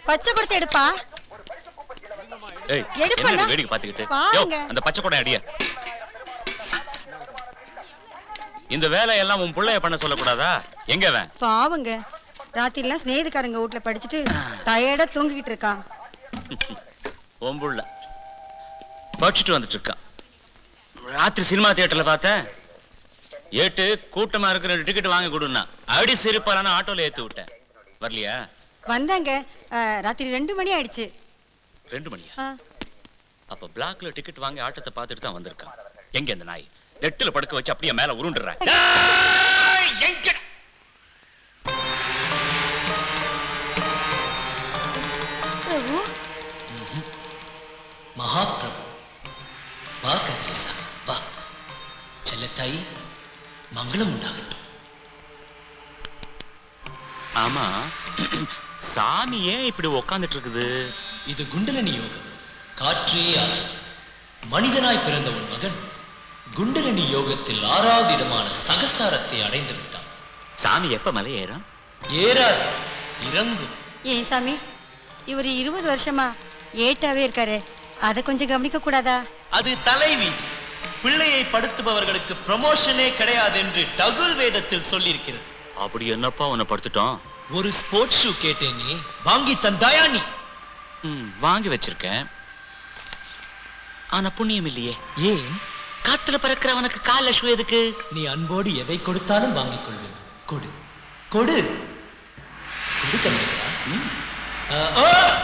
பச்சை குடத்தை எடுப்பா. ஏய், என்ன வேடிக்கை பாத்துக்கிட்டு? அந்த பச்சை குடம் அடியா. இந்த வேலையெல்லாம் உன் புள்ளைய பண்ண சொல்லக்கூடாதா? எங்க அவன்? பாவங்க, ராத்திரிலாம் ஸ்நேகிதக்காரங்க வீட்ல படிச்சுட்டு டயர்டா தூங்கிட்டு இருக்கான். உன் புள்ள படிச்சுட்டு வந்துட்டு இருக்கான். ராத்திரி சினிமா தியேட்டர்ல பார்த்தேன். ஏட்டு கூட்டமா இருக்கிற 2 டிக்கெட் வாங்கி கொடுன்னா அடி சிரிப்பாலான ஆட்டோல ஏத்து விட்டேன். வரலையா? வந்தாங்க. ராத்திரி 2 மணி ஆயிடுச்சு. 2 மணியா? அப்ப பிளாக்ல டிக்கெட் வாங்கி ஆட்டத்தை பார்த்துட்டு தான் வந்திருக்கான். எங்க அந்த நாய்? நெட்டில படுக்க வச்சு அப்படியே மேல உருண்டுறான். பிரபு, மகாபிரபு, வா கதிரேசா, வா. செல்லத்தாயி, மங்களம் உண்டாகட்டும். ஆமா, சாமி ஏன் இப்படி உக்காந்துட்டு இருக்குது? இது குண்டலனி யோகம். காற்றே ஆசை. மனிதனாய் பிறந்த உன் மகன் குண்டலனி யோகத்தில் 6வது இடமான சகசாரத்தை அடைந்து விட்டான். சாமி எப்ப மலை ஏறும்? ஏறாது, இறங்கும். ஏன் சாமி, இவர் 20 வருஷமா ஏட்டாவே இருக்காரு, அதை கொஞ்சம் கவனிக்க கூடாதா? அது தலைவி. பிள்ளையை படுத்துபவர்களுக்கு ப்ரமோஷனே கிடையாது என்று டகுல் வேதத்தில் சொல்லியிருக்கிறது. அப்படி என்னப்பா உன்னை படுத்துட்டோம்? ஒரு ஸ்போர்ட்ஸ் ஷூ கேட்டேனே, வாங்கி தந்தாயா நீ? வாங்கி வச்சிருக்கேன். ஆனா புண்ணியம் இல்லையே. ஏன்? காத்துல பறக்கிறவனுக்கு கால ஷூ எதுக்கு? நீ அன்போடு எதை கொடுத்தாலும் வாங்கிக் கொள்வேன். கொடு கொடு கொடு கதிரேசா.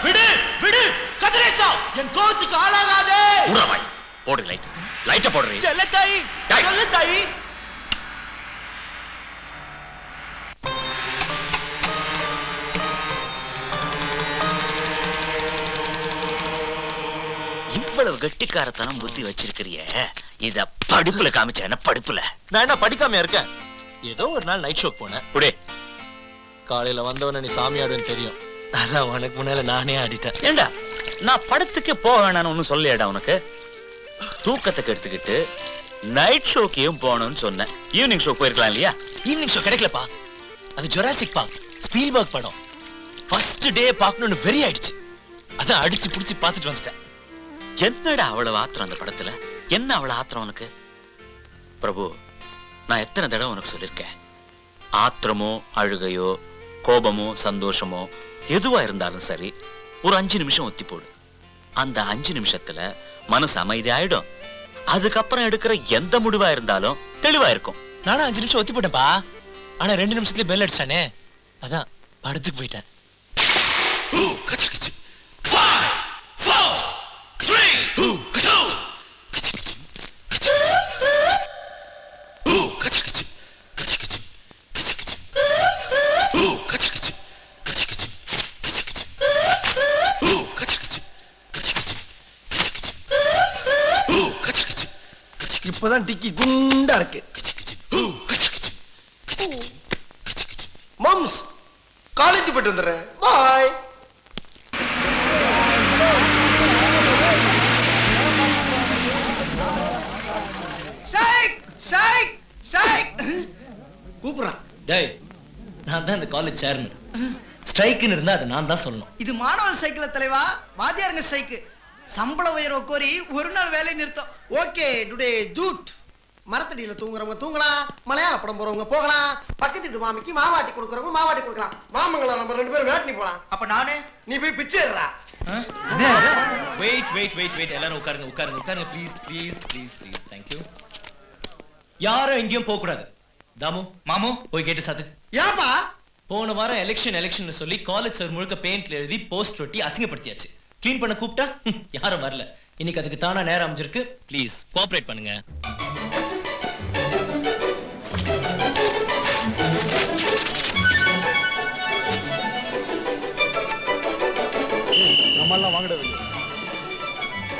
விடு விடு கதிரேசா, என் கோவத்துக்கு ஆளாகாதே. உறவாய் போடு, லைட்ட போடுறீ. செல்லத்தாயி, செல்லத்தாயி. இவ்வளவு கெட்டிக்காரத்தனம் புத்தி வச்சிருக்கிறிய, இத படிப்புல காமிச்சேன. படிப்புல நான் என்ன படிக்காம இருக்கேன்? ஏதோ ஒரு நாள் நைட் ஷோ போனேன். புடே, காலையில வந்தவன நீ சாமி ஆடுன்னு தெரியும். அதான் உனக்கு முன்னால நானே ஆடிட்டேன். ஏண்டா, நான் படத்துக்கே போக வேணான்னு ஒன்னும் சொல்லியாடா உனக்கு? தூக்கத்தை கெடுத்துக்கிட்டு நைட் ஷோக்கையும் போகணும்னு சொன்னேன். ஈவினிங் ஷோ போயிருக்கலாம் இல்லையா? ஈவினிங் ஷோ கிடைக்கலப்பா. அது ஜுராசிக் பார்க், ஸ்பீல்பர்க் படம். ஃபர்ஸ்ட் டே பார்க்கணும்னு வெறி ஆயிடுச்சு. அதான் அடிச்சு புடிச்சு பார்த்துட்டு வந்துட்டேன். என்னடா அவ்வளவு ஆத்திரம் அந்த படத்துல? என்ன அவ்வளவு ஆத்திரம் உனக்கு? பிரபு, நான் எத்தனை தடவை உனக்கு சொல்லிருக்கேன், ஆத்திரமோ அழுகையோ கோபமோ சந்தோஷமோ எதுவா இருந்தாலும் சரி, ஒரு 5 நிமிஷம் ஒத்தி போடு. அந்த 5 நிமிஷத்துல மனசு அமைதி ஆயிடும். அதுக்கப்புறம் எடுக்கிற எந்த முடிவா இருந்தாலும் தெளிவா இருக்கும். நானும் 5 நிமிஷம் ஒத்தி போட்டேன்ப்பா. ஆனா 2 நிமிஷத்துல பெல் அடிச்சானே, அதான் படத்துக்கு போயிட்டேன். இப்பதான் டிக்கி குண்டா இருக்கு. மாம்ஸ், காலேஜ் போயிட்டு வந்துடுறேன். பாய். கூப்பிடுறான். டேய், நான் தான் இந்த காலேஜ் சேர்மன். ஸ்ட்ரைக்னு இருந்தா அதை நான் தான் சொல்லணும். இது மாணவர் சைக்கிள தலைவா, வாத்தியாருங்க ஸ்ட்ரைக். சம்பள உயர்வு கோரி ஒரு நாள் வேலை நிறுத்தம். ஓகே, டுடே ஜூட். மரத்தடியில தூங்குறவங்க தூங்கலாம், மலையாள படம் போறவங்க போகலாம், பக்கத்து வீட்டு மாமிக்கு மாவாட்டி கொடுக்குறவங்க மாவாட்டி கொடுக்கலாம். மாமங்கள நம்ம 2 பேரும் வேட்டி போலாம். அப்ப நானே நீ போய் பிச்சைடுறா. வெயிட் வெயிட் வெயிட் வெயிட், எல்லாரும் உட்காருங்க உட்காருங்க உட்காருங்க. Please please please please. Thank you. யாரும் எங்கேயும் போக கூடாது. தாமு, மாமு, போய் கேட்டு சாத்து. ஏப்பா? போன வாரம் எலெக்ஷன் சொல்லி காலேஜ் சார் முழுக்க பெயிண்ட்ல எழுதி போஸ்ட் ஒட்டி அசிங்கப்படுத்தியாச்சு. கிளீன் பண்ண கூப்பிட்டா யாரும் வரல. இன்னைக்கு அதுக்கு தானா நேரம் அமைஞ்சிருக்கு. ப்ளீஸ் கோஆபரேட் பண்ணுங்க. நம்மெல்லாம் வாங்கடவே.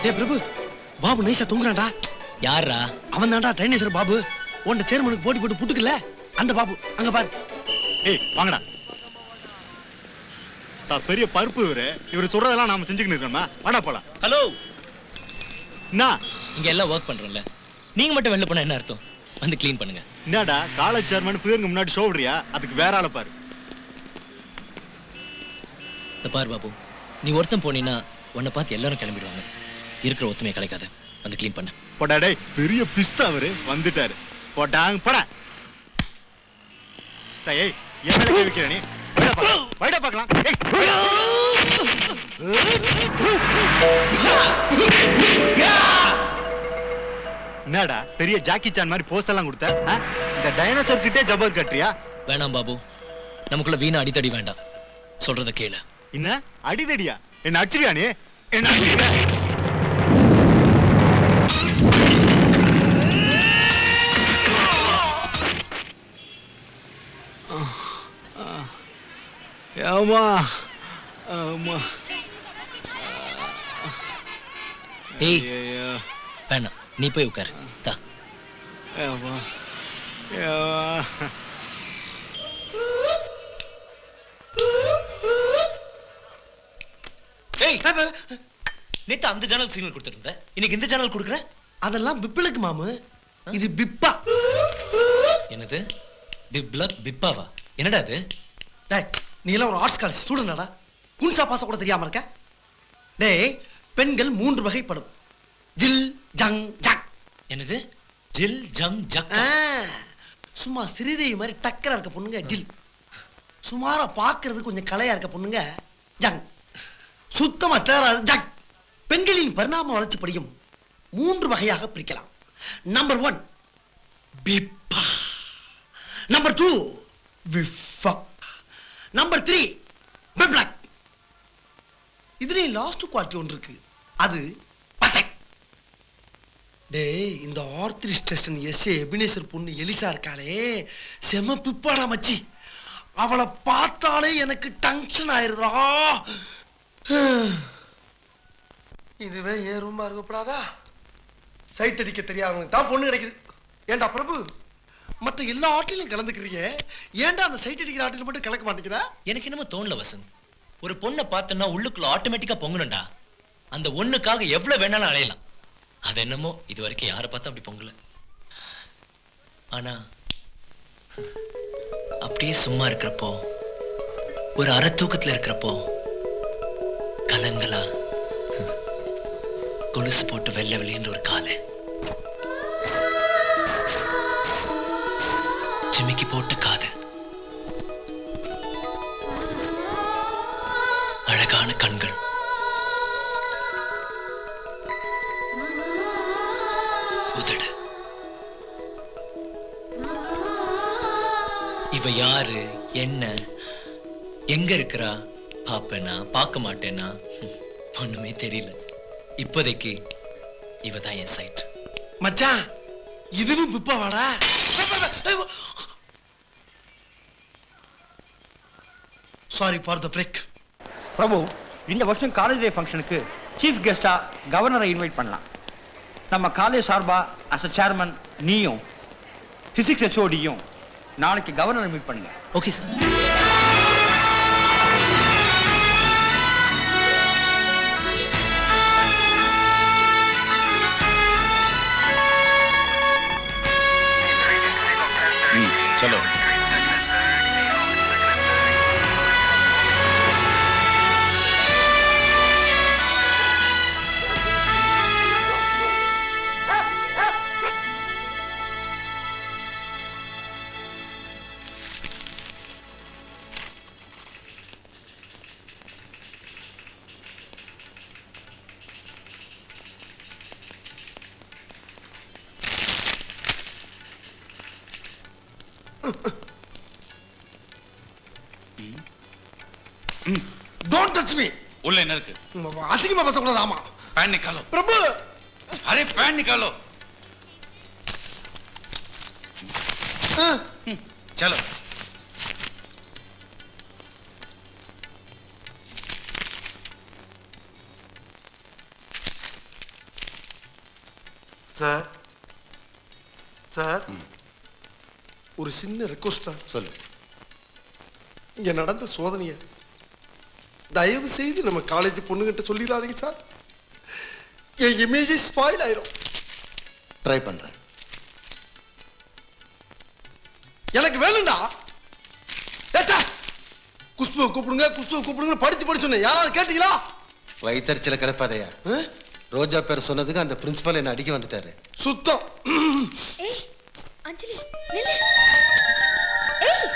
டேய் பிரபு, பாபு நைஸா தூங்குறான்டா. யாரா? அவன் தான்டா ட்ரைனேசர் பாபு. உன்ட சேர்மனுக்கு போட்டி போட்டு புட்டுக்கல அந்த பாபு. அங்க பாரு. ஏய் வாங்கடா. பெரிய பருப்பு இவரு சொல்றதெல்லாம் நாம செஞ்சுக்கிட்டு இருக்கோமா? வாடா போலாம். ஹலோ, என்ன இங்க எல்லாம் ஒர்க் பண்றோம்ல, நீங்க மட்டும் வெளில போனா என்ன அர்த்தம்? வந்து க்ளீன் பண்ணுங்க. என்னடா காலேஜ் சேர்மன் பேருங்க முன்னாடி ஷோ விடுறியா? அதுக்கு வேற ஆளை பாரு. இந்த பாரு பாபு, நீ ஒருத்தன் போனீன்னா உன்னை பார்த்து எல்லாரும் கிளம்பிடுவாங்க. இருக்கிற ஒத்துமையை கலைக்காத, வந்து க்ளீன் பண்ண. போடா டேய், பெரிய பிஸ்தா அவரு வந்துட்டாரு. போட்டாங்க போடா. ஏய் ஏன் மேல கை வைக்கிற நீ? வைடா பார்க்கலாம். ஏய் என்னடா பெரிய ஜாக்கி சான் மாதிரி போஸ் எல்லாம் கொடுத்த? இந்த டைனோசர் கிட்டே ஜபர் கட்டுறியா? வேணாம் பாபு, நமக்குள்ள வீணா அடித்தடி வேண்டாம். சொல்றத கேளு. என்ன அடிதடியா? என்ன அடிச்சிருவியா நீ? என்ன அடிச்சிருக்க? ஆமா ஆமா. ஏய் வேணாம், நீ போய் உட்காரு. தா. ஆமா ஏய், நேத்து அந்த சேனல் சிக்னல் கொடுத்துருந்த, இன்னைக்கு இந்த சேனல் கொடுக்குற. அதெல்லாம் பிப்பிளுக்கு மாமு, இது பிப்பா. என்னது பிப்லக் பிப்பாவா? என்னடா அது? டேய் நீ எல்லாம் ஒரு ஆர்ட்ஸ் காலேஜ் ஸ்டூடெண்டாடா, குன்சா பாச கூட தெரியாம இருக்க? டேய் பெண்கள் 3 வகைப்படும். ஜில் ஜங் ஜக். என்னது ஜில் ஜங் ஜக்? சும்மா ஸ்ரீதேவி மாதிரி டக்கரா இருக்க பொண்ணுங்க ஜில், சுமாரா பாக்குறது கொஞ்சம் கலையா இருக்க பொண்ணுங்க ஜங், சுத்தமா தேராது ஜக். பெண்களின் பரிணாம வளர்ச்சி படியும் 3 வகையாக பிரிக்கலாம். நம்பர் 1 பிப்பா, நம்பர் 2 விஃபா, நம்பர் 3 பிப்லக். இதுல லாஸ்ட் குவாலிட்டி ஒன்று இருக்கு, அது பச்சை. டேய் இந்த ஆர்த்ரி ஸ்டேஷன் எஸ்ஏ எபினேசர் பொண்ணு எலிசா இருக்காளே, செம பிப்பாடா மச்சி. அவளை பார்த்தாலே எனக்கு டென்ஷன் ஆயிருதுடா. இதுவே ஏன் ரூமா இருக்கக்கூடாதா? சைட் அடிக்க தெரியாதவங்களுக்கு தான் பொண்ணு கிடைக்குது. ஏண்டா பிரபு, மத்த எல்லா ஆட்டிலையும் கலந்துக்கிறீங்க, ஏன்டா அந்த சைட் அடிக்கிற ஆட்டில மட்டும் கலக்க மாட்டேங்கிறா? எனக்கு என்னமோ தோணல வசந்த். ஒரு பொண்ணை பார்த்தனா உள்ளுக்குள்ள ஆட்டோமேட்டிக்கா பொங்கணும்டா. அந்த ஒண்ணுக்காக எவ்வளவு வேணாலும் அலையலாம். அது என்னமோ இது வரைக்கும் யாரை பார்த்தா அப்படி பொங்கல. ஆனா அப்படியே சும்மா இருக்கிறப்போ, ஒரு அரை தூக்கத்துல இருக்கிறப்போ, கலங்களா கொலுசு போட்டு வெள்ளை வெளியேன்ற ஒரு காலை, ஜிமிக்கி போட்டு காது, அழகான கண்கள், உதடு. இவ யாரு, என்ன, எங்க இருக்கிறா, பாப்பேனா பார்க்க மாட்டேனா ஒண்ணுமே தெரியல. இப்போதைக்கு இவதான் என் சைட். மச்சான் இதுவும் பிப்பாவாடா? Sorry for the break. Prabhu, இந்த வருஷம் காலேஜ் டே ஃபங்க்ஷனுக்கு சீஃப் கெஸ்டா கவர்னரை இன்வைட் பண்ணலாம். நம்ம காலேஜ் சார்பா அஸ் அ சேர்மன் நீயும் பிசிக்ஸ் ஹெச்ஓடியும் நாளைக்கு கவர்னரை மீட் பண்ணுங்க. Okay sir. चलो डोंट टच मी. उल्ले என்ன இருக்கு? அசிங்கமா பேசக்கூடாது. ஆமா पैन निकालो. பிரபு, अरे पैन निकालो. चलो. சார் சார் ஒரு சின்ன ரெக்வஸ்ட் தான். சொல்லு. இங்க நடந்த சோதனைய தயவு செய்து நம்ம காலேஜ் பொண்ணுகிட்ட சொல்லிடாதீங்க சார். என் இமேஜ் ஸ்பாயில் ஆயிரும். ட்ரை பண்றேன். எனக்கு வேணும்டா. ஏச்சா, कुछ குஷ்புவை கூப்பிடுங்க படிச்சு சொன்னேன். யாராவது கேட்டீங்களா? வயிற்றுல கிடப்பாதையா? ரோஜா பேர் சொன்னதுக்கு அந்த பிரின்சிபல் என்ன அடிக்க வந்துட்டாரு. சுத்தம். ஏய் அஞ்சலி நில்லு. ஏய்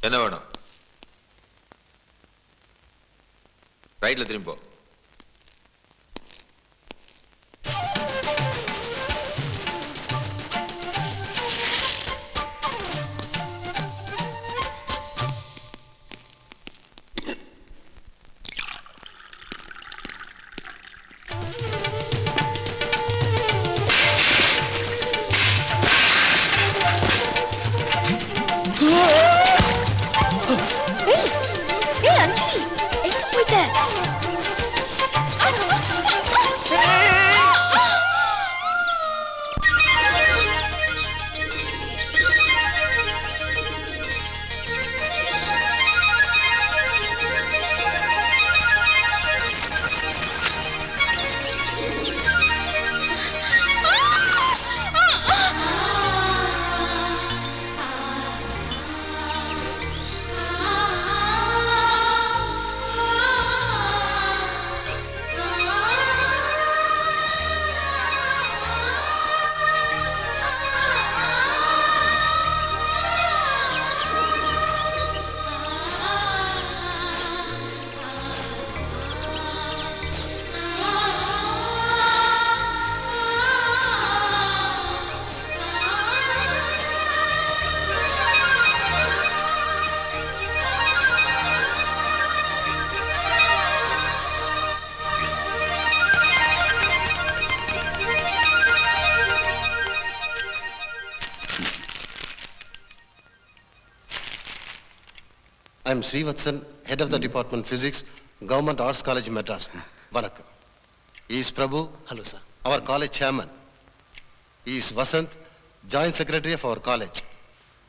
என்ன வேணும்? ரைட்ல திரும்பி போ. ஏய் அஞ்சலி எங்க போயிட்ட? I am Srivatsan, head of the department physics, Government Arts College, Madras. Vanakkam. He is Prabhu. Hello, sir. Our college chairman. He is Vasant, joint secretary of our college.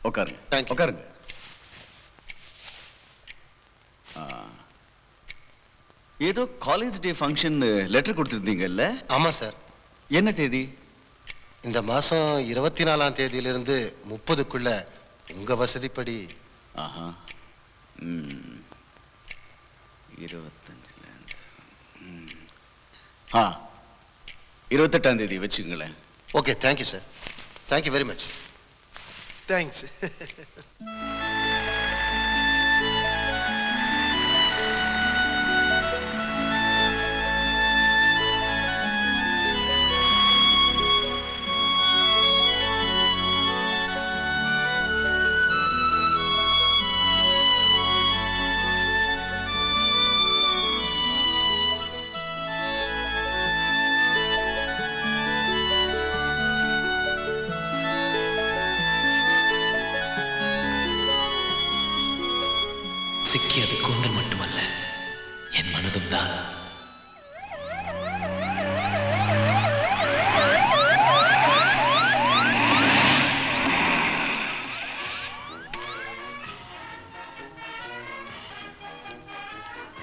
உட்காருங்க. Thank you. உட்காருங்க. ஏதோ college day function letter கொடுத்துருந்தீங்கல்ல? ஆமா sir. என்ன தேதி? இந்த மாசம் 24ஆம் தேதியிலிருந்து 30க்குள்ள உங்க வசதிப்படி. ஆஹா. 25ல 28ஆம் தேதி வச்சுங்களேன். Okay, thank you sir. Thank you very much. Thanks. சிக்கியது கூந்தல் மட்டுமல்ல, என் மனதும் தான்.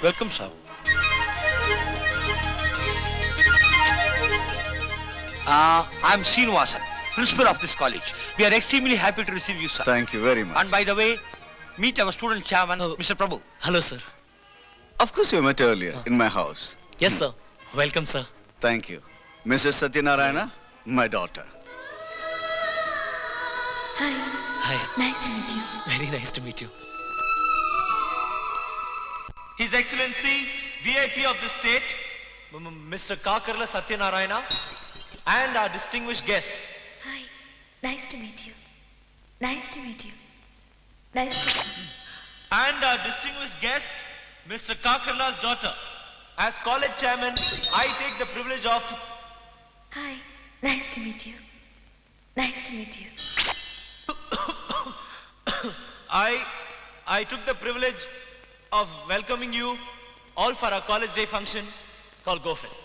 Welcome, sir. I'm Srinivasan, principal of this college. We are extremely happy to receive you, sir. Thank you very much. And by the way, meet our student chairman, Mr. Prabhu. Hello, sir. Of course you met earlier in my house. Yes, sir. Welcome, sir. Thank you. Mrs. Satyanarayana, my daughter. Hi. Hi. Nice to meet you. Very nice to meet you. His Excellency, VIP of the state, Mr. Kakarla Satyanarayana, and our distinguished guest. Hi. Nice to meet you. Nice to meet you. Nice to meet you. And our distinguished guest, Mr. Kakarla's daughter. As college chairman, I take the privilege of... Hi. Nice to meet you. Nice to meet you. I took the privilege of welcoming you all for our college day function called Go Fest.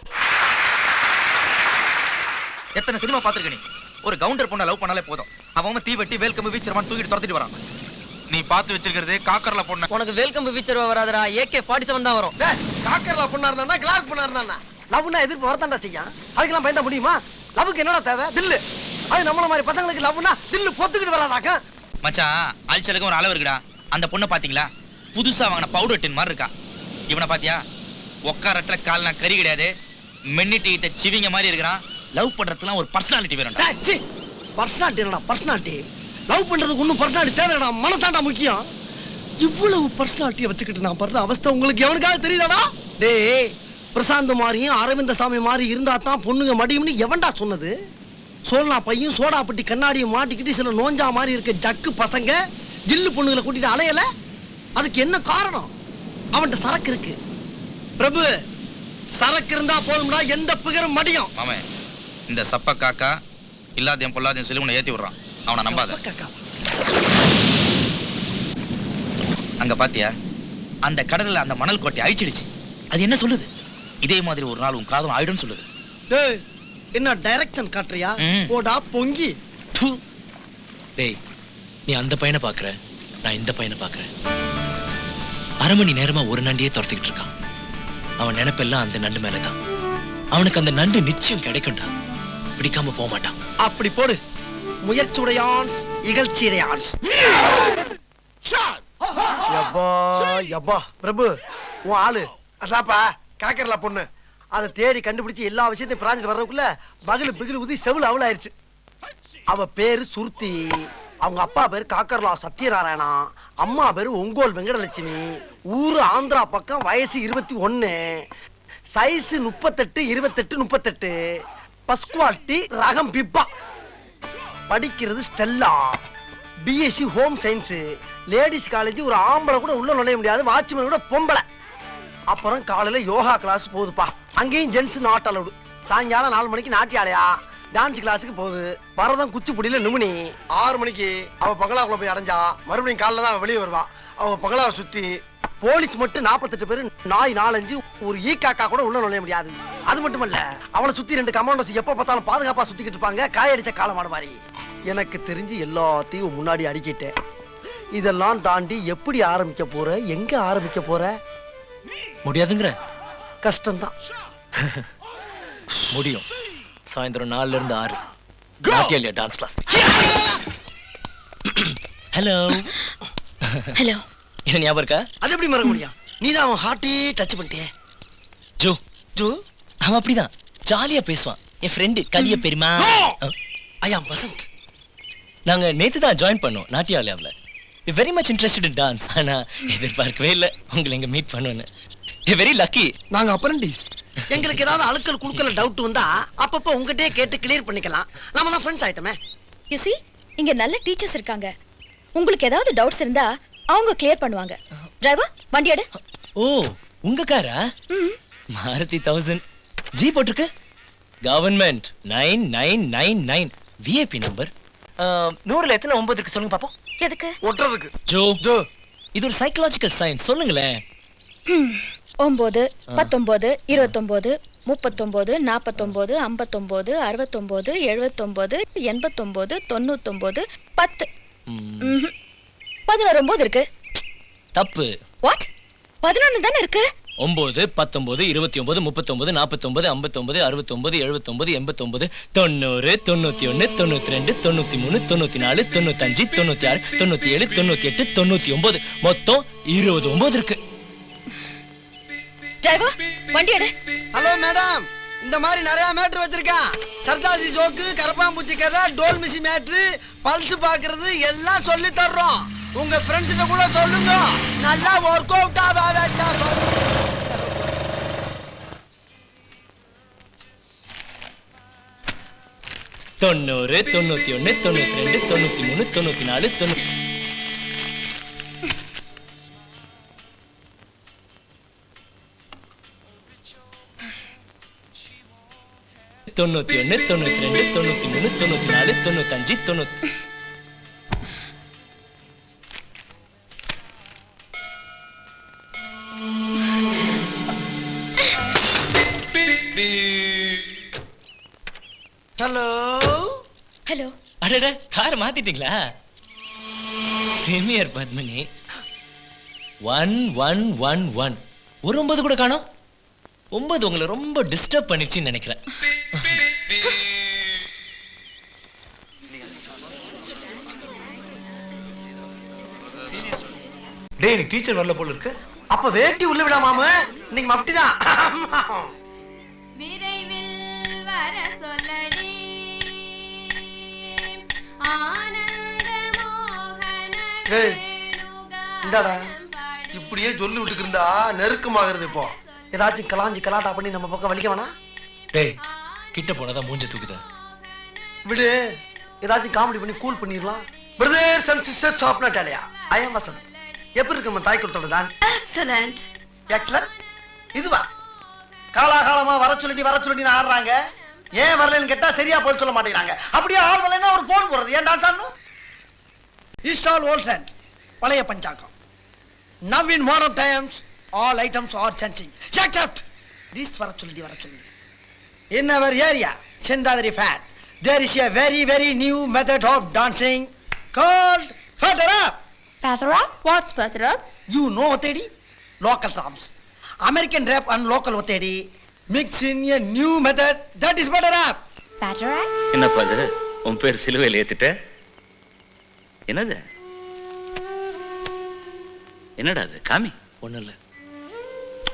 எத்தனை cinema பாத்துருக்க நீ? ஒரு counter பொண்ண love பண்ணாலே போதும், அவன் தீவெட்டி வேல்கம்பு வீச்சரமான் தூக்கிட்டு துரத்திட்டு வரான். நீ பார்த்து வச்சிருக்கிறது காக்கர்ல பொண்ணு. உனக்கு வேல்கம்பு வீச்சரவா வராதடா, AK-47 தான் வரும். காக்கர்ல பொண்ணா இருந்தா கிளாஸ் பொண்ணா இருந்தா லவ்னா எதிர்ப்பு வரத்தான்டா செய்யும். அதுக்கெல்லாம் பயந்தா முடியுமா? லவ்வுக்கு என்னடா தேவை? தில்லு. அது நம்மள மாதிரி பசங்களுக்கு லவ்னா தில்லு பொத்துக்கிட்டு வராதாக்க. மச்சான், அல்ச்சலுக்கு ஒரு அளவு இருக்குடா. அந்த பொண்ணை பாத்தீங்களா? புதுசா வாங்கின பவுடர் டின் மாதிரி இருக்கா. இவனை பாத்தியா? உட்காரத்துல கால்னா கறி கிடையாது, மென்னிட்டு சிவிங்க மாதிரி இருக்கிறான். லவ் பண்றதுலாம் ஒரு பர்சனாலிட்டி வேணும்டா. பர்சனாலிட்டி என்னடா பர்சனாலிட்டி? லவ் பண்றதுக்கு ஒன்றும் பர்சனாலிட்டி தேவைடா, மனசாண்டா முக்கியம். இவ்வளவு பர்சனாலிட்டியை வச்சுக்கிட்டு நான் படுற அவஸ்தை உங்களுக்கு எவனுக்காக தெரியுதாடா? டேய், பிரசாந்த் மாதிரியும் அரவிந்த சாமி மாதிரி இருந்தா தான் பொண்ணுங்க மடியும்னு எவன்டா சொன்னது? சோழனா பையும் சோடாப்பட்டி கண்ணாடியும் மாட்டிக்கிட்டு சில நோஞ்சா மாதிரி இருக்க ஜக்கு பசங்க ஜில்லு பொண்ணுங்களை கூட்டிட்டு அலையல. அதுக்கு என்ன காரணம்? அவன்கிட்ட சரக்கு இருக்கு. பிரபு, சரக்கு இருந்தா போதும்டா, எந்த பிகரும் மடியும். மாமே, இந்த சப்ப காக்கா இல்லாதையும் பொல்லாதையும் சொல்லி உன்னை ஏத்தி விடுறான். அவனை நம்பாத. அங்க பாத்தியா? அந்த கடல்ல அந்த மணல் கோட்டை அழிச்சிடுச்சு. அது என்ன சொல்லுது? இதே மாதிரி ஒரு நாள் உன் காதம் ஆயிடும் சொல்லுது. டேய், என்ன டைரக்ஷன் காட்டுறியா? போடா பொங்கி. டேய், நீ அந்த பையனை பாக்குற, நான் இந்த பையனை பாக்குறேன். அரை மணி நேரமா ஒரு நண்டியே துரத்திக்கிட்டு இருக்கான். அவன் நினைப்பெல்லாம் அந்த நண்டு மேலதான். அவனுக்கு அந்த நண்டு நிச்சயம் கிடைக்கும்டா, பிடிக்காம போக மாட்டான். அப்படி போடு. முயற்சியுடையான் இகழ்ச்சியுடையான். யப்பா யப்பா. பிரபு, உன் ஆளு அதாப்பா காக்கர்ல பொண்ணு. அதை தேடி கண்டுபிடிச்சு எல்லா விஷயத்தையும் பிராஞ்சிட்டு வர்றதுக்குள்ள பகலு பிகிலு ஊதி செவுல அவள் ஆயிடுச்சு. அவ பேரு சுருத்தி, அவங்க அப்பா பேரு காக்கர்லா சத்யநாராயணா, அம்மா பேரு ஒங்கோல் வெங்கடலட்சுமி, ஊரு ஆந்திரா பக்கம், வயசு 21, சைஸ் 38, 28, 38, ஃபர்ஸ்ட் குவாலிட்டி, ரகம் பிப்பா. படிக்கிறது Stella, BSc home science, ladies college. ஒரு ஆம்பளை கூட உள்ள நுழைய முடியாது, வாட்ச்மேன் கூட பொம்பளை. அப்புறம் காலையில யோகா கிளாஸ் போகுதுப்பா, அங்கேயும் ஜென்ஸ் நாட் அலவுடு. சாயங்காலம் 4 மணிக்கு நாட்டியாலயா டான்ஸ் கிளாஸுக்கு போகுது. பரதம் குச்சிப்புடியில நிமினி. 6 மணிக்கு அவ பங்களாக்குள்ள போய் அடைஞ்சா மறுபடியும் காலைல தான் வெளியே வருவா. அவ பங்களாவை சுத்தி போலீஸ் மட்டும் 48 பேரு, நாய் 4-5, ஒரு ஈக்காக்கா கூட உள்ள நுழைய முடியாது. அது மட்டும் இல்ல, அவளை சுத்தி 2 கமாண்டோஸ் எப்ப பார்த்தாலும் பாதுகாப்பா சுத்திக்கிட்டு இருப்பாங்க, காயடிச்ச காலமாடு மாதிரி. எனக்கு தெரிஞ்சு எல்லாத்தையும் முன்னாடி அடிக்கிட்டேன். இதெல்லாம் தாண்டி எப்படி ஆரம்பிக்க போற, எங்க ஆரம்பிக்க போற? முடியாதுங்கிற? கஷ்டம்தான். முடியும். சாயந்தரம் 4ல இருந்து 6 நாட்டியாலியா டான்ஸ் கிளாஸ். Hello hello. என்ன ஞாபகம் இருக்கா? அது எப்படி மறக்க முடியும்? நீதான் அவன் ஹார்ட்டே டச் பண்ணிட்டே. ஜோ ஜோ அவன் அப்படிதான் ஜாலியா பேசுவான். என் ஃப்ரெண்டு கலிய பெருமா. ஐ அம் வசந்த். நாங்க நேத்து தான் ஜாயின் பண்ணோம் நாட்டியாலியாவில். Very much interested in dance. ஆனா எதிர்பார்க்கவே இல்லை உங்களை இங்க மீட் பண்ணுவேன்னு. Very lucky. நாங்க அப்ரண்டிஸ். எங்களுக்கு ஏதாவது அழுக்கல் குழுக்கல டவுட் வந்தா அப்பப்ப உங்ககிட்டயே கேட்டு கிளியர் பண்ணிக்கலாம். நாம தான் ஃப்ரெண்ட்ஸ் ஆயிட்டோமே. யூ see, இங்க நல்ல டீச்சர்ஸ் இருக்காங்க. உங்களுக்கு ஏதாவது டவுட்ஸ் இருந்தா அவங்க கிளியர் பண்ணுவாங்க. டிரைவர், வண்டி எடு. ஓ, உங்க காரா? மாருதி 1000 ஜி போட்டிருக்கு. Government 9999 VIP number. 100ல எத்தனை 9 இருக்கு சொல்லுங்க பாப்போம். எதுக்கு? ஒட்டறதுக்கு. ஜோ ஜோ, இது ஒரு சைக்காலஜிக்கல் சயின்ஸ். சொல்லுங்களேன். 9, 19, 29, 39, 49, 59, 69, 79, 89, 99, 10. 11 9 இருக்கு. தப்பு. வாட்? 11 தானே இருக்கு. 9, 19, 29, 39, 49, 59, 69, 79, 89, 90, 91, 92, 93, 94, 95, 96, 97, 98, 99, மொத்தம் 29 இருக்கு. டிரைவர், வண்டி எடு. ஹலோ மேடம், இந்த மாதிரி நிறைய மேட்ரு வச்சிருக்கேன். சர்தாசி ஜோக்கு, கரப்பாம்பூச்சி கதை, டோல் மிசி மேட்ரு, பல்ஸ் பாக்குறது எல்லாம் சொல்லி தர்றோம். உங்க ஃப்ரெண்ட்ஸ்கிட்ட கூட சொல்லுங்க. நல்லா ஒர்க் அவுட் ஆவாச்சா? 90, 91, 92, 93, 94, 90. 91, 92, 93, 94, 95, 90. Hello hello. அடடே, கார் மாத்திட்டீங்களா? பிரீமியர் பத்மினி 1111 ஒரு 9 கூட காணோம். 9 உங்களை ரொம்ப டிஸ்டர்ப் பண்ணிடுச்சுன்னு நினைக்கிறேன். டேய், எனக்கு டீச்சர் வரல போல இருக்கு. அப்ப வேட்டி உள்ள விடாம இன்னைக்கு மப்டிதான். விரைவில் வர சொல்லடி ஆனந்த மோகன. ஏய், இந்தாடா இப்படியே சொல்லி விட்டுக்கு இருந்தா நெருக்கமாகிறது. இப்போ ஏதாச்சும் கலாஞ்சி கலாட்டா பண்ணி நம்ம பக்கம் வலிக்க வேணாம். டேய், கிட்ட போனதான் மூஞ்ச தூக்குத. விடு, ஏதாச்சும் காமெடி பண்ணி கூல் பண்ணிடலாம். Brothers and sisters of Natalia, ஐ அம் வசந்த். எப்படி இருக்கு நம்ம தாய் கொடுத்தோட தான்? எக்ஸலென்ட். எக்ஸலென்ட். இதுவா காலாகாலமா வர சொல்லி ஆடுறாங்க. ஏன் வரலன்னு கேட்டா சரியா போய் சொல்ல மாட்டேங்கிறாங்க. அப்படியே ஆள் வரலன்னா ஒரு போன் போடுறது. ஏன் டான்ஸ் ஆடணும்? இன்ஸ்டால் ஓல்ட் சென்ட், பழைய பஞ்சாங்கம். Now in modern times, all items are changing. Except this வர சொல்லி. In our area, Chendadri Fat, there is a very new method of dancing called Fatara. Pathra? What's Pathra? You know Otedi? Local drums. American rap and local Otedi mix in a new method that is Fatara. Pathra? என்னப்பா அது? உன் பேர் சிலுவையில் ஏத்திட்ட? என்னது? என்னடா அது? காமி. ஒண்ணும் இல்ல.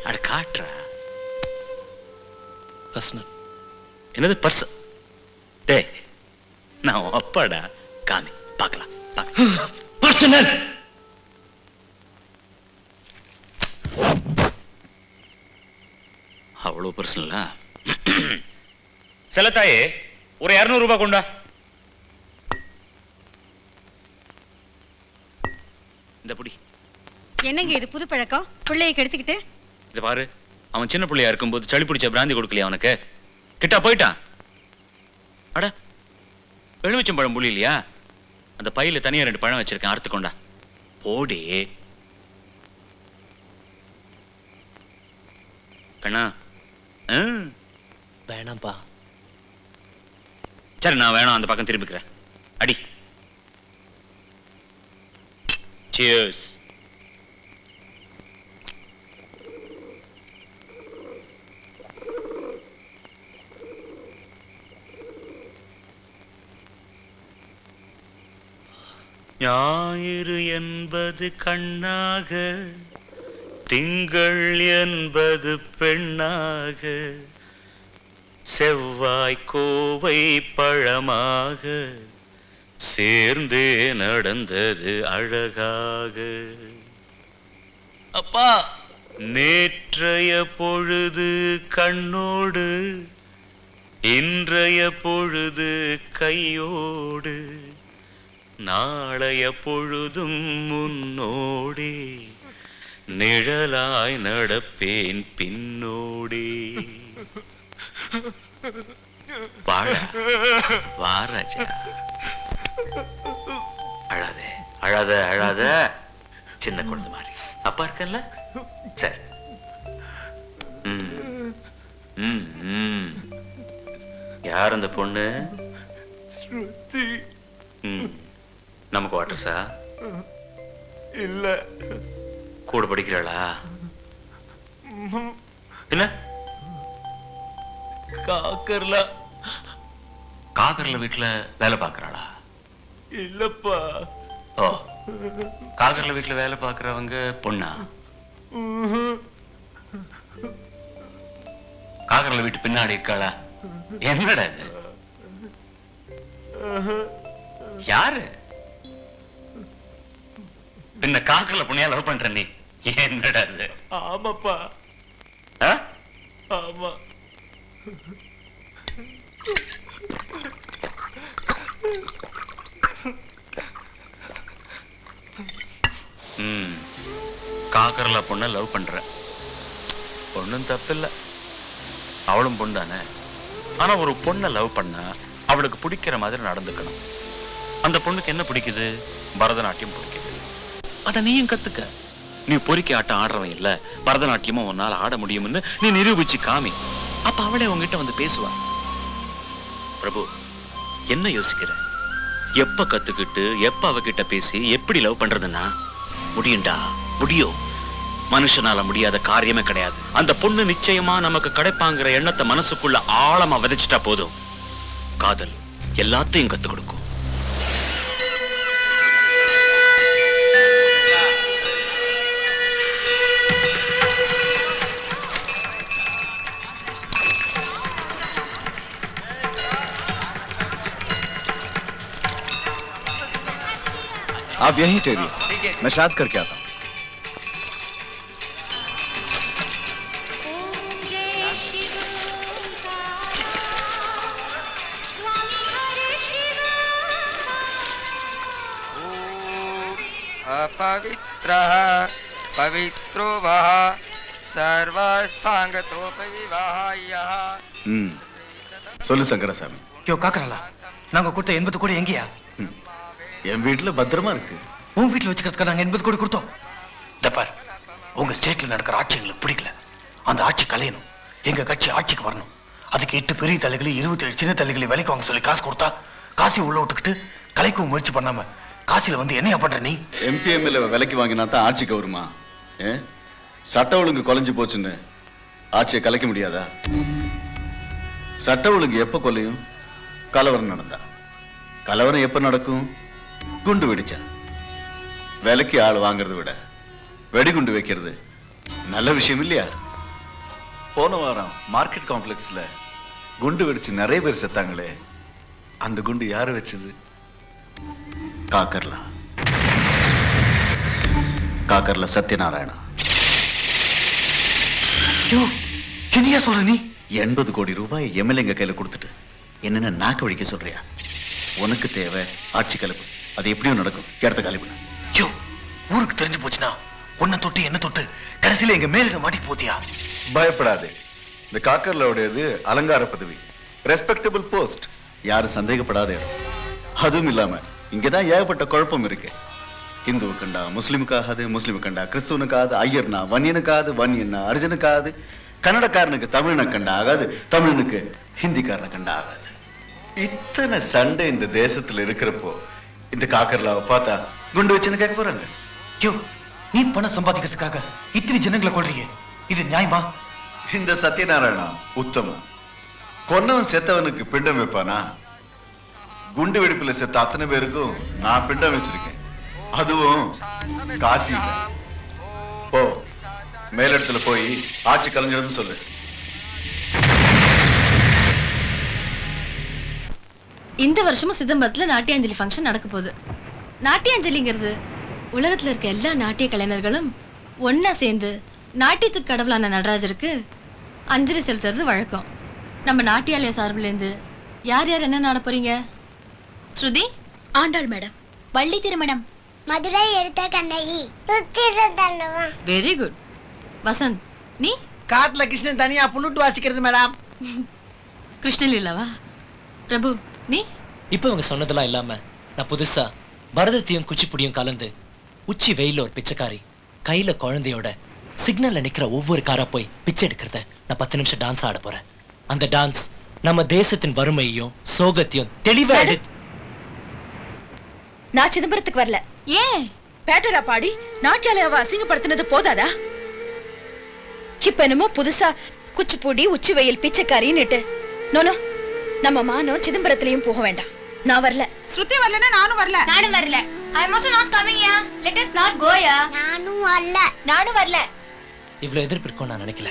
அட காட்டுறா. பர்சனல். என்னது பர்ஸ்? டேய், நான் உன் அப்பாடா. காமி, பார்க்கலாம். பர்சனல். அவ்வளவு பர்சனலா? செல்லத்தாயே, ஒரு 200 ரூபாய் கொண்டா. இந்த புடி. என்னங்க இது புது பழக்கம்? பிள்ளையை கெடுத்துக்கிட்டு. இத பாரு, அவன் சின்ன பிள்ளையா இருக்கும்போது சளி பிடிச்ச பிராந்தி கொடுக்கலையா அவனுக்கு? கிட்டா போயிட்டான். அட, எலுமிச்சம்பழம் புளி இல்லையா? அந்த பையில தனியா 2 பழம் வச்சிருக்கேன், அறுத்து கொண்டா. போடே கண்ணா. வேணாம்பா. சரி, நான் வேணாம், அந்த பக்கம் திரும்பிக்கிறேன். அடி. Cheers. ஞாயிறு என்பது கண்ணாக, திங்கள் என்பது பெண்ணாக, செவ்வாய் கோவை பழமாக, சேர்ந்தே நடந்தது அழகாக. அப்பா, நேற்றைய பொழுது கண்ணோடு, இன்றைய பொழுது கையோடு, நாளைய பொழுதும் முன்னோடே, நிழலாய் நடப்பேன் பின்னோடே. வாழா வா ராஜா. அழாத அழாத அழாத, சின்ன குழந்தை மாதிரி. அப்பா இருக்கல்ல? சரி. யார் அந்த பொண்ணு? நமக்கு வாட்டர்ஸா? இல்ல. கூட படிக்கிறாளா? இல்ல. காக்கர்ல வீட்டுல வேலை பாக்குறாளா? இல்லப்பா. ஓ, காக்கர்ல வீட்டுல வேலை பாக்குறவங்க பொண்ணா? காக்கர்ல வீட்டு பின்னாடி இருக்காளா? என்னடா இது? யாரு? பின்ன காக்கர்ல பொண்ணையா லவ் பண்ற நீ? என்னடா இது? ஆமாப்பா. ஆமா. காக்கர்ல பொண்ண லவ் பண்ற. பொண்ணும் தப்பில்ல, அவளும் பொண்ணு தானே. ஆனா ஒரு பொண்ணை லவ் பண்ணா அவளுக்கு பிடிக்கிற மாதிரி நடந்துக்கணும். அந்த பொண்ணுக்கு என்ன பிடிக்குது? பரதநாட்டியம் பிடிக்குது. அத நீயும் கத்துக்க. நீ பொறுக்கி ஆட்டம் ஆடுறவன் இல்ல, பரதநாட்டியமும் உன்னால ஆட முடியும்னு நீ நிரூபிச்சு காமி. அப்ப அவளே உங்ககிட்ட வந்து பேசுவா. பிரபு, என்ன யோசிக்கிற? எப்ப கத்துக்கிட்டு எப்ப அவகிட்ட பேசி எப்படி லவ் பண்றதுன்னா முடியும்டா, முடியும். மனுஷனால முடியாத காரியமே கிடையாது. அந்த பொண்ணு நிச்சயமா நமக்கு கிடைப்பாங்கிற எண்ணத்தை மனசுக்குள்ள ஆழமா விதைச்சிட்டா போதும், காதல் எல்லாத்தையும் கத்து கொடுக்கும். आप यहीं ठहरिए, मैं शाद करके आता हूँ। अपवित्रः पवित्रो वः सर्वस्थांगतोपविवाहयः। சொல்லு சங்கரசாமி. யோ காக்கறலா, நாங்க கொடுத்த 80 கோடி எங்கயா? என் வீட்டுல பத்திரமா இருக்கு. உன் வீட்டுல வச்சுக்கிறதுக்கு நாங்க 80 கோடி கொடுத்தோம். தப்பார், உங்க ஸ்டேட்ல நடக்கிற ஆட்சி எங்களுக்கு பிடிக்கல. அந்த ஆட்சி கலையணும், எங்க கட்சி ஆட்சிக்கு வரணும். அதுக்கு 8 பெரிய தலைகளை 27 சின்ன தலைகளை விலைக்கு வாங்க சொல்லி காசு கொடுத்தா காசி உள்ள விட்டுக்கிட்டு கலைக்கவும் முயற்சி பண்ணாம காசில வந்து என்னையா பண்ற நீ? எம்பிஎம்ல விலைக்கு வாங்கினா தான் ஆட்சிக்கு வருமா? சட்ட ஒழுங்கு குலைஞ்சு போச்சுன்னு ஆட்சியை கலைக்க முடியாதா? சட்ட ஒழுங்கு எப்ப கொலையும்? கலவரம் நடந்தா. கலவரம் எப்ப நடக்கும்? குண்டு வெடிச்சா. விலைக்கு ஆள் வாங்குறத விட வெடிகுண்டு வைக்கிறது நல்ல விஷயம் இல்லையா? போன வாரம் மார்க்கெட் காம்ப்ளெக்ஸ்ல குண்டு வெடிச்சு நிறைய பேர் செத்தாங்களே, அந்த குண்டு யாரு வச்சது? காக்கர்லா. காக்கர்ல சத்யநாராயணா. என்னையா சொல்ற நீ? 80 கோடி ரூபாய் எம்எல்ஏங்க கையில கொடுத்துட்டு என்னென்ன நாக்க வழிக்க சொல்றியா? உனக்கு தேவை ஆட்சி கலப்பு, அது எப்படியும் நடக்கும். இடத்த காலி பண்ணு. ஊருக்கு தெரிஞ்சு போச்சுன்னா உன்னை தொட்டு என்ன தொட்டு கடைசியில எங்க மேலிட மாட்டி போத்தியா? பயப்படாது. இந்த காக்கர்லோடையது அலங்கார பதவி, ரெஸ்பெக்டபிள் போஸ்ட், யாரும் சந்தேகப்படாத இடம். அதுவும் இல்லாம இங்கதான் ஏகப்பட்ட குழப்பம் இருக்கு. ஹிந்துவு கண்டா முஸ்லிமுக்கு ஆகாது, முஸ்லிமு கண்டா கிறிஸ்துவனுக்கு ஆகாது, ஐயர்னா வன்னியனுக்கு ஆகாது, வன்னியன்னா அர்ஜுனுக்கு ஆகாது, கன்னடக்காரனுக்கு தமிழனை கண்டா ஆகாது, தமிழனுக்கு ஹிந்திக்காரனை கண்டா ஆகாது. இத்தனை சண்டை இந்த தேசத்துல இருக்கிறப்போ இந்த காக்கர்லாவை பார்த்தா குண்டு வச்சுன்னு கேட்க போறாங்க. நீ பணம் சம்பாதிக்கிறதுக்காக இத்தனை ஜனங்களை கொள்றீங்க, இது நியாயமா? இந்த சத்யநாராயணா உத்தமம். கொன்னவன் செத்தவனுக்கு பிண்டம் வைப்பானா? குண்டு வெடிப்புல செத்த அத்தனை பேருக்கும் நான் பிண்டம் வச்சிருக்கேன், அதுவும் காசியில. போ, மேலிடத்துல போய் ஆட்சி கலைஞர்னு சொல்லு. இந்த வருஷமும் சிதம்பரத்துல நாட்டியாஞ்சலி ஃபங்க்ஷன் நடக்க போகுது. நாட்டியாஞ்சலிங்கிறது உலகத்துல இருக்க எல்லா நாட்டிய கலைஞர்களும் ஒன்னா சேர்ந்து நாட்டியத்துக்கு கடவுளான நடராஜருக்கு அஞ்சலி செலுத்துறது வழக்கம். நம்ம நாட்டியாலய சார்பிலேருந்து யார் யார் என்ன நாட போறீங்க? ஸ்ருதி ஆண்டாள் மேடம், வள்ளி திருமணம், மதுரை எடுத்த கண்ணகி, வெரி குட். வசந்த் நீ? காட்டுல கிருஷ்ணன் தனியா புல்லுட்டு வாசிக்கிறது மேடம். கிருஷ்ணலீலாவா? பிரபு நீ? இப்ப இவங்க சொன்னதெல்லாம் இல்லாம நான் புதுசா பரதத்தையும் குச்சிப்புடியும் கலந்து உச்சி வெயில ஒரு பிச்சைக்காரி கையில குழந்தையோட சிக்னல்ல நிக்கிற ஒவ்வொரு காரா போய் பிச்சை எடுக்கிறத நான் 10 நிமிஷம் டான்ஸ் ஆட போறேன். அந்த டான்ஸ் நம்ம தேசத்தின் வறுமையையும் சோகத்தையும் தெளிவா எடுத்து. நான் சிதம்பரத்துக்கு வரல. ஏன்? பேட்டரா பாடி நாட்டியாலயாவை அசிங்கப்படுத்தினது போதாதா? இப்ப என்னமோ புதுசா குச்சிப்பூடி உச்சி வெயில் பிச்சைக்காரின்னுட்டு. நோனோ, நம்ம மானோ சிதம்பரத்திலையும் போக வேண்டாம். நான் வரல. ஸ்ருதி வரலனா நானும் வரல. நானும் வரல. I am also not coming here. Let us not go here. நானும் வரல. இவ்வளவு எதிர்ப்பு இருக்கும் நான் நினைக்கல.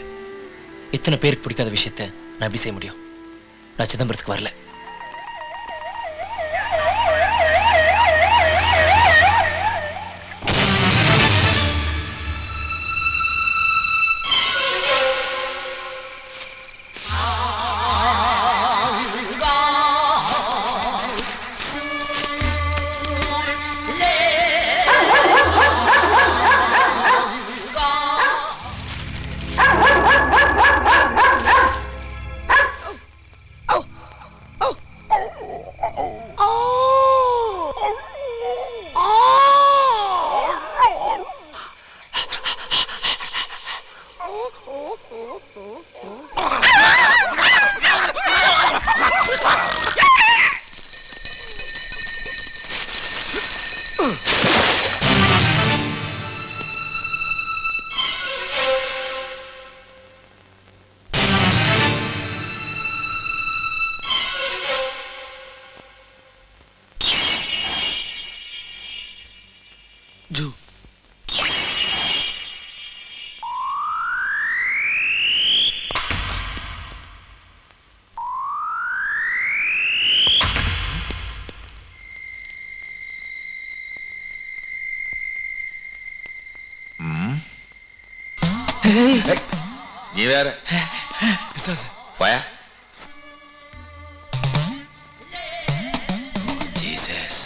இத்தனை பேருக்கு பிடிக்காத விஷயத்த நான் எப்படி செய்ய முடியும்? நான் சிதம்பரத்துக்கு வரல. வேற போயா ஜீசஸ்.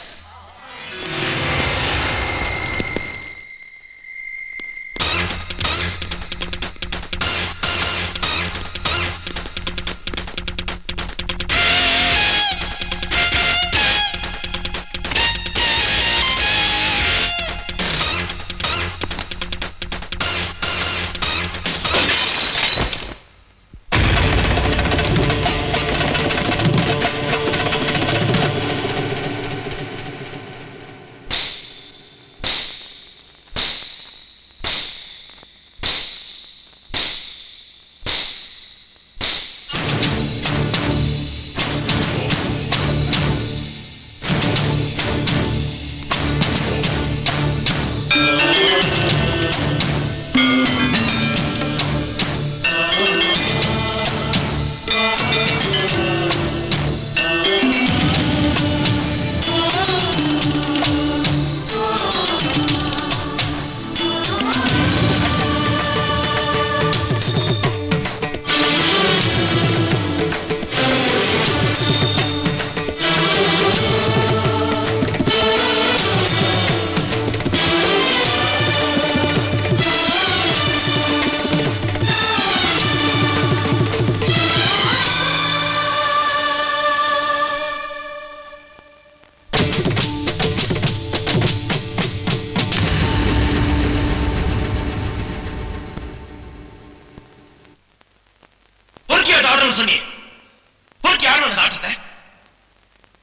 சொன்னீங்க போட்டு யாரும் அந்த ஆட்டத்தை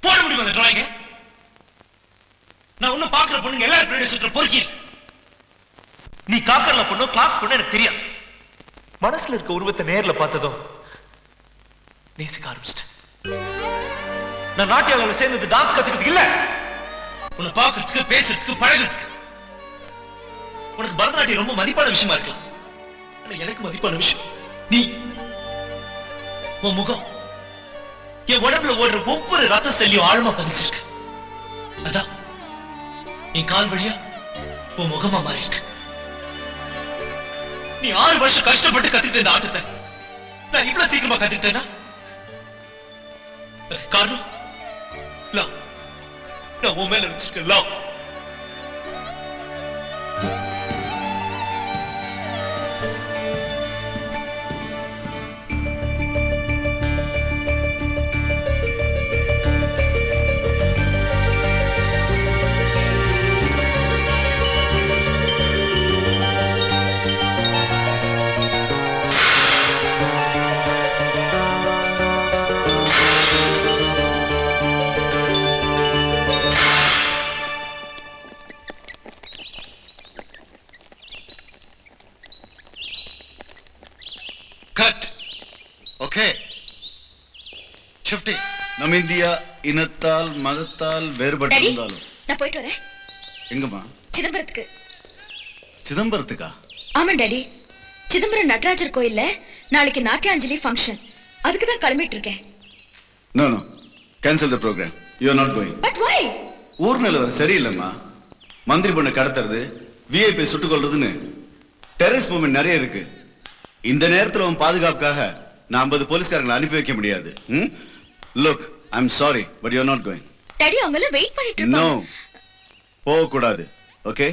போட முடியும் அந்த டிராயிங்க. நான் ஒன்னும் பாக்குற பொண்ணுங்க எல்லாரும் பின்னாடி சுற்ற பொறுக்கி. நீ காக்கர்ல பொண்ணு கிளாக் பொண்ணு எனக்கு தெரியாது. மனசுல இருக்க உருவத்தை நேர்ல பார்த்ததும் நேசிக்க ஆரம்பிச்சிட்டேன். நான் நாட்டியாவில் சேர்ந்தது டான்ஸ் கத்துக்கிறதுக்கு இல்ல, உன்னை பாக்குறதுக்கு பேசுறதுக்கு பழகிறதுக்கு. உனக்கு பரதநாட்டியம் ரொம்ப மதிப்பான விஷயமா இருக்கலாம், ஆனா எனக்கு மதிப்பான விஷயம் நீ. உன் முகம் என் உடம்புல ஓடுற ஒவ்வொரு ரத்த செல்லியும் ஆழமா பதிச்சிருக்கு. அதான் என் கால் வழியா உன் முகமா மாறி இருக்கு. நீ 6 வருஷம் கஷ்டப்பட்டு கத்துக்கிட்ட இந்த ஆட்டத்தை நான் இவ்வளவு சீக்கிரமா கத்துக்கிட்டேன்னா காரணம் லவ். நான் உன் மேல வச்சிருக்க லவ். நம்ம இந்தியா இனத்தால் மதத்தால் வேறுபட்டிருந்தாலும். நான் போயிட்டு வரேன். எங்கம்மா? சிதம்பரத்துக்கு. சிதம்பரத்துக்கா? ஆமா டாடி, சிதம்பரம் நடராஜர் கோயில்ல நாளைக்கு நாட்டியாஞ்சலி ஃபங்க்ஷன், அதுக்கு தான் கிளம்பிட்டு இருக்கேன். No no, cancel the programme. You are not going. But why? ஊர் நிலவரம் சரியில்லைம்மா. மந்திரி பொண்ணை கடத்துறது, விஐபி சுட்டுக் கொள்றதுன்னு டெரரிஸ்ட் மூவ்மெண்ட் நிறைய இருக்கு. இந்த நேரத்துல உன் பாதுகாப்புக்காக நான் 50 போலீஸ்காரங்களை அனுப்பி வைக்க முடியாது. Look, I'm sorry, but you're not going. Daddy, அவங்கள வெயிட் பண்ணிட்டு இருப்பாங்க. No. போக கூடாது. Okay?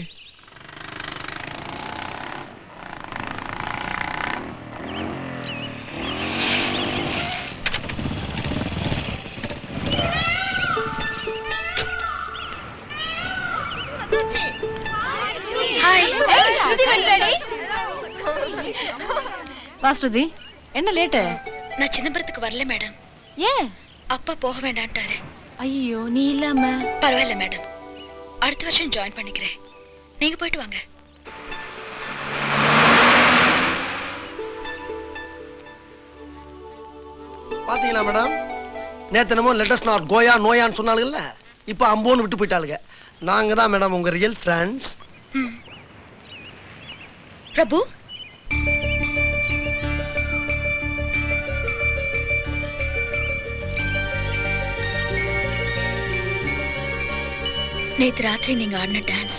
ஹாய். ஏய், ஸ்ருதி வந்துடடி. வா ஸ்ருதி, என்ன லேட்? நான் சிதம்பரத்துக்கு வரல மேடம். ஏன்? அப்பா போக வேண்டாம்ட்டாரு. ஐயோ, நீ இல்லாம. பரவாயில்ல மேடம், அடுத்த வருஷம் ஜாயின் பண்ணிக்கிறேன். நீங்க போயிட்டு வாங்க. பாத்தீங்களா மேடம், நேத்தனமோ லெட்டஸ் நாட் கோயா நோயான்னு சொன்னாலுங்கல்ல, இப்ப அம்போன்னு விட்டு போயிட்டாளுங்க. நாங்க தான் மேடம் உங்க ரியல் ஃப்ரெண்ட்ஸ். பிரபு, நேத்து ராத்திரி நீங்க ஆடின டான்ஸ்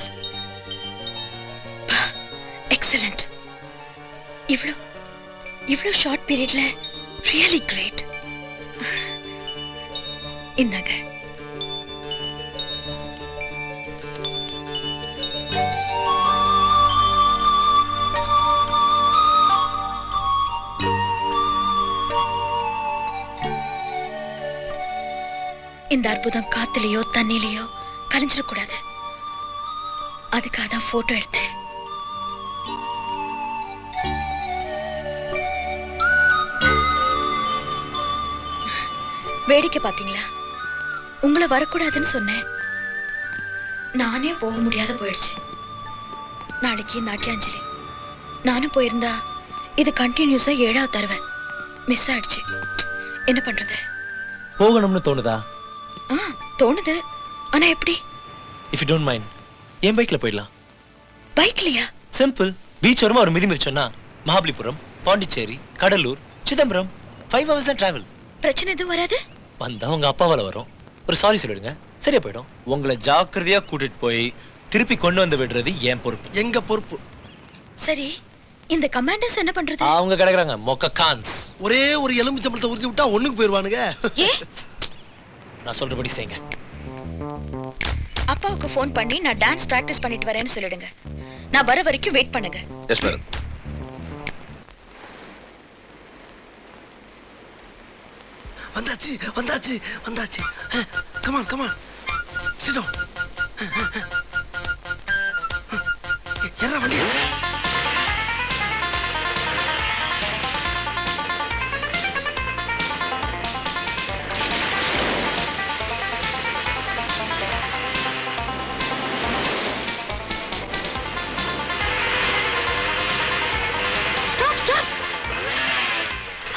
எக்ஸலண்ட். இவ்ளோ ஷார்ட் பீரியட்ல ரியலி கிரேட். இந்தாங்க. இந்த அற்புதம் காத்துலயோ தண்ணிலையோ கலைஞ்சிடக்கூடாது. அதுக்காக தான் போட்டோ எடுத்தேன். வேடிக்கை பாத்தீங்களா? உங்களை வரக்கூடாதுன்னு சொன்னேன். நானே போக முடியாத போயிடுச்சு. நாளைக்கு நாட்டியாஞ்சலி. நானும் போயிருந்தா இது கண்டினியூஸா 7வது தடவை மிஸ் ஆயிடுச்சு. என்ன பண்றது? போகணும்னு தோணுதா? தோணுது. ஆனா எப்படி? இஃப் யூ டோன்ட் மைண்ட் என் பைக்ல போயிடலாம். பைக்லயா? சிம்பிள். பீச் ஓரமா ஒரு மிதி மிதிச்சோன்னா மகாபலிபுரம், பாண்டிச்சேரி, கடலூர், சிதம்பரம் 5 hours தான் டிராவல். பிரச்சனை எதுவும் வராது? வந்தா உங்க அப்பாவால வரும். ஒரு சாரி சொல்லிடுங்க, சரியா போயிடும். உங்களை ஜாக்கிரதையா கூட்டிட்டு போய் திருப்பி கொண்டு வந்து விடுறது என் பொறுப்பு. எங்க பொறுப்பு. சரி, இந்த கமாண்டர்ஸ் என்ன பண்றது? அவங்க கிடக்குறாங்க மொக்க கான்ஸ். ஒரே ஒரு எலுமிச்சம்பழத்தை உருட்டி விட்டா ஒண்ணுக்கு போயிருவானுங்க. நான் சொல்றபடி செய்யுங்க. அப்பாவுக்கு ஃபோன் பண்ணி நான் டான்ஸ் பிராக்டிஸ் பண்ணிட்டு வரேன்னு சொல்லிடுங்க. நான் வர வரைக்கும் வெயிட் பண்ணுங்க. Yes madam. வந்தாச்சு வந்தாச்சு வந்தாச்சு. கமான் கமான் சிடோ. என்ன வண்டி?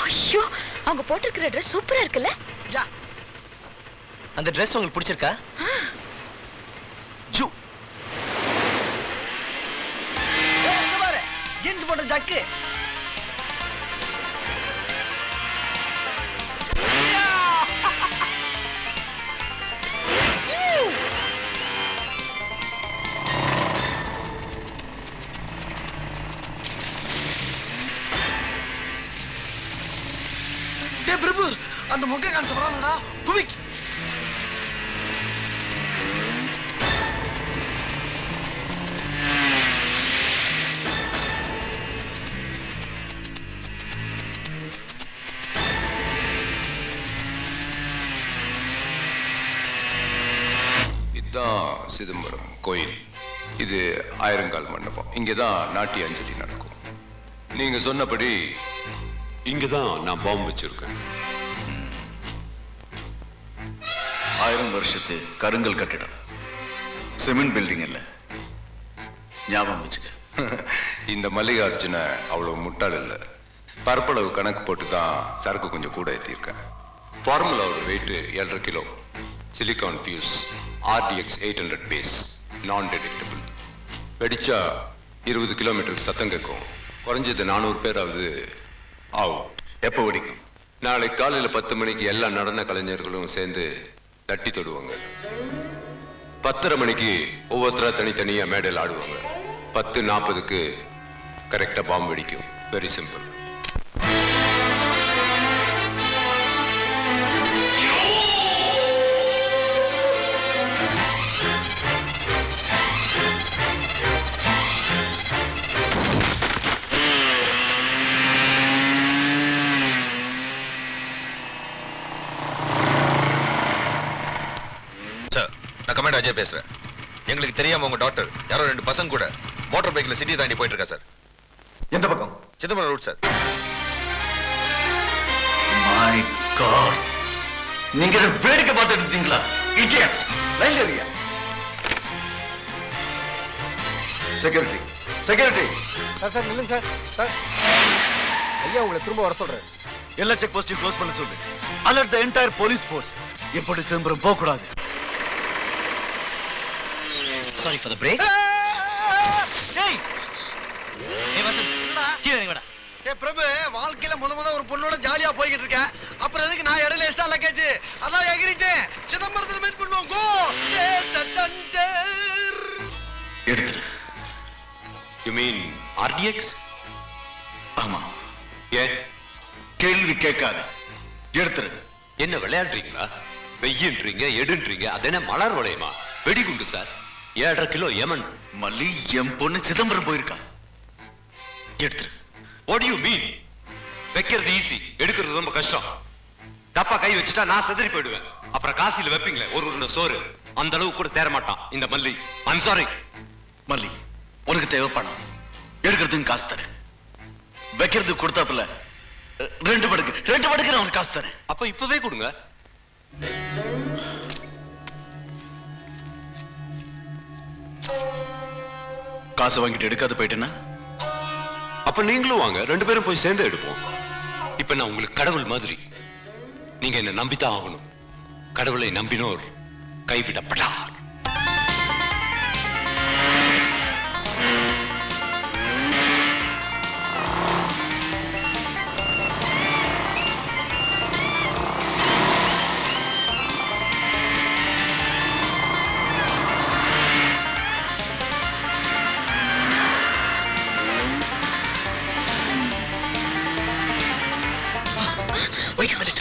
ஐயோ, அவங்க போட்டிருக்கிற ட்ரெஸ் சூப்பரா இருக்குல்ல? அந்த ட்ரெஸ் உங்களுக்கு பிடிச்சிருக்கா? ஜூ. பாரு, ஜீன்ஸ் போட்ட ஜக்கு. பிரபு, அந்த மொக்க காமிச்ச பரவாயில்லடா. குவிக். இதுதான் சிதம்பரம் கோயில். இது ஆயிரங்கால் மண்டபம். இங்கதான் நாட்டியாஞ்சலி நடக்கும். நீங்க சொன்னபடி இங்கதான் நான் பாம்பு வச்சிருக்கேன். 1000 வருஷத்து கருங்கல் கட்டிடம், சிமெண்ட் பில்டிங் இல்ல, ஞாபகம் வச்சுக்க. இந்த மல்லிகார்ஜுன அவ்வளவு முட்டாள் இல்ல. பரப்பளவு கணக்கு போட்டு தான் சரக்கு கொஞ்சம் கூட ஏற்றிருக்கேன். ஃபார்முலாவோட weight 7.5 kilo. Silicon fuse, RDX 800 base, non detectable. வெடிச்சா 20 கிலோமீட்டருக்கு சத்தம் கேட்கும். குறைஞ்சது 400 பேராவது ஆகும். எப்போ வெடிக்கும்? நாளை காலையில் 10 மணிக்கு எல்லா நடன கலைஞர்களும் சேர்ந்து தட்டி தொடுவாங்க. 10:30 மணிக்கு ஒவ்வொருத்தரா தனித்தனியா மேடையில் ஆடுவாங்க. 10:40க்கு கரெக்டா பாம்பு வெடிக்கும். Very simple. கமாண்டர் அஜய் பேசுறேன். எங்களுக்கு தெரியாம உங்க டாக்டர் யாரோ 2 பசங்க கூட மோட்டார் பைக்ல சிட்டி தாண்டி போயிட்டு இருக்கா சார். எந்த பக்கம்? Chidambaram route sir. My God, நீங்க வேடிக்கை பார்த்துட்டு இருக்கீங்களா? இடியட்ஸ். லைன்ல இருங்க. Security, security. சார் நில்லுங்க சார். சார் ஐயா உங்களை திரும்ப வர சொல்றேன். எல்லா செக் போஸ்டையும் க்ளோஸ் பண்ண சொல்லு. Alert the entire police force. எப்படி சிதம்பரம் போக கூடாது. Sorry for the break. டேய் நீ வந்து கீழ இறங்கி வாடா. ஏ பிரபு, வாழ்க்கையில முத ஒரு பொண்ணோட ஜாலியா போய்கிட்டு இருக்க. அப்புறம் எதுக்கு நான் இடையில எக்ஸ்ட்ரா லக்கேஜ்? அதான் எகிரிட்டேன். சிதம்பரத்துல மீட் பண்ணுவோம். கோ. எடுத்துரு. You mean RDX? ஆமா. ஏன் கேள்வி கேட்காது, எடுத்துரு. என்ன விளையாடுறீங்களா? வெய்யின்றீங்க, எடுன்றீங்க, அது என்ன மலர் வளையமா? வெடிகுண்டு சார், 7.5 கிலோ ஏமன். மல்லி, என் பொண்ணு சிதம்பரம் போயிருக்கா. எடுத்துரு. What do you mean? வைக்கிறது ஈஸி, எடுக்கிறது ரொம்ப கஷ்டம். தப்பா கை வச்சுட்டா நான் செதறி போயிடுவேன். அப்புறம் காசில வைப்பீங்களே ஒரு உருண்டை சோறு, அந்த அளவுக்கு கூட தேர மாட்டான் இந்த மல்லி. I'm sorry. மல்லி, உனக்கு தேவை பணம், எடுக்கிறதுக்கு காசு தரேன். வைக்கிறதுக்கு கொடுத்தாப்புல 2 படுக்கு நான் உனக்கு காசு தரேன். அப்ப இப்பவே கொடுங்க. காசு வாங்கிட்டு எடுக்காத போயிட்டேன்னா அப்ப நீங்களும் வாங்க, 2 பேரும் போய் சேர்ந்து எடுப்போம். இப்ப நான் உங்களுக்கு கடவுள் மாதிரி, நீங்க என்ன நம்பித்தான் ஆகணும். கடவுளை நம்பினோர் கைவிடப்படார். Wait a minute.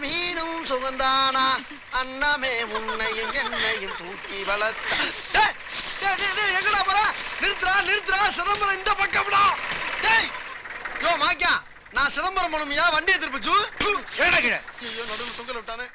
மீனும் சுகந்தானா அன்னமே உன்னையும் என்னையும் தூக்கி வளர்த்த. எங்கடா போற? நிறுத்துறா சிதம்பரம் இந்த பக்கம்டா. டேய் யோ மாக்கியா, நான் சிதம்பரம் போனுமியா, வண்டியை திருப்பிச்சு. ஐயோ நடுவில் தொங்கல் விட்டானே.